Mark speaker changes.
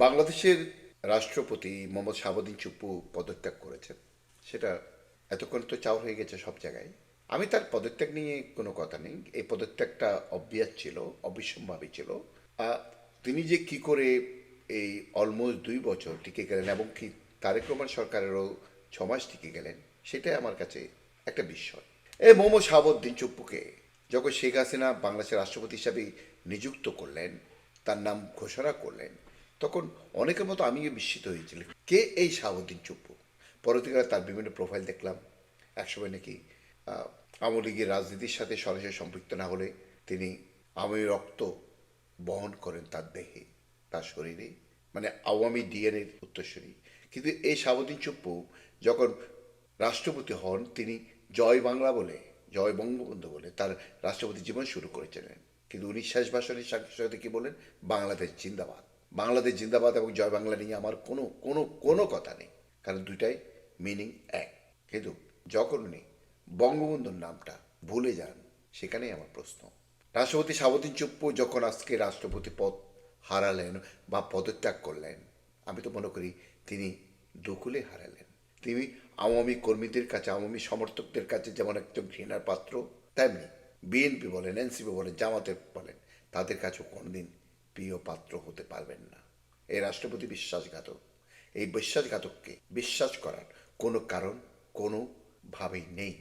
Speaker 1: বাংলাদেশের রাষ্ট্রপতি মোহাম্মদ শাহাবুদ্দিন চুপ্পু পদত্যাগ করেছেন। সেটা এতক্ষণ তো চাওয়া হয়ে গেছে সব জায়গায়। আমি তার পদত্যাগ নিয়ে কোনো কথা নেই। এই পদত্যাগটা অবভিয়াস ছিল, অবশ্যম্ভাবী ছিল। তিনি যে কি করে এই অলমোস্ট 2 বছর টিকে গেলেন এবং কি তারেক রহমান সরকারেরও 6 মাস টিকে গেলেন, সেটাই আমার কাছে একটা বিস্ময়। এই মোহাম্মদ শাহাবুদ্দিন চুপ্পুকে যখন শেখ হাসিনা বাংলাদেশের রাষ্ট্রপতি হিসাবে নিযুক্ত করলেন, তার নাম ঘোষণা করলেন, তখন অনেকের মতো আমিও বিস্মিত হয়েছিলাম, কে এই শাহাবুদ্দিন চুপ্পু। পরবর্তীকালে তার বিভিন্ন প্রোফাইল দেখলাম। একসময় নাকি আহ, আওয়ামী লীগের রাজনীতির সাথে সরাসরি সম্পৃক্ত না হলে তিনি আওয়ামী রক্ত বহন করেন তার দেহে, তার শরীরে, মানে আওয়ামী ডিএনএর উত্তরসূরি। কিন্তু এই শাহাবুদ্দিন চুপ্পু যখন রাষ্ট্রপতি হন, তিনি জয় বাংলা বলে, জয় বঙ্গবন্ধু বলে তার রাষ্ট্রপতি জীবন শুরু করেছিলেন। কিন্তু উনি শেষ ভাষণের সাথে সাথে কি বলেন? বাংলাদেশ জিন্দাবাদ। বাংলাদেশ জিন্দাবাদ এবং জয় বাংলা নিয়ে আমার কোনো কোনো কোনো কথা নেই, কারণ দুইটাই মিনিং এক। কিন্তু যখন উনি বঙ্গবন্ধুর নামটা ভুলে যান, সেখানেই আমার প্রশ্ন। রাষ্ট্রপতি শাহাবুদ্দিন চুপ্পু যখন আজকে রাষ্ট্রপতি পদ হারালেন বা পদত্যাগ করলেন, আমি তো মনে করি তিনি দুকুলে হারালেন। তিনি আওয়ামী কর্মীদের কাছে, আওয়ামী সমর্থকদের কাছে যেমন একজন ঘৃণার পাত্র, তেমনি বিএনপি বলেন, এনসিপি বলেন, জামাতে বলেন, তাদের কাছেও কোনোদিন প্রিয় পাত্র হতে পারবেন না। এই রাষ্ট্রপতি বিশ্বাসঘাতক। এই বিশ্বাসঘাতককে বিশ্বাস করার কোনো কারণ কোনোভাবেই নেই।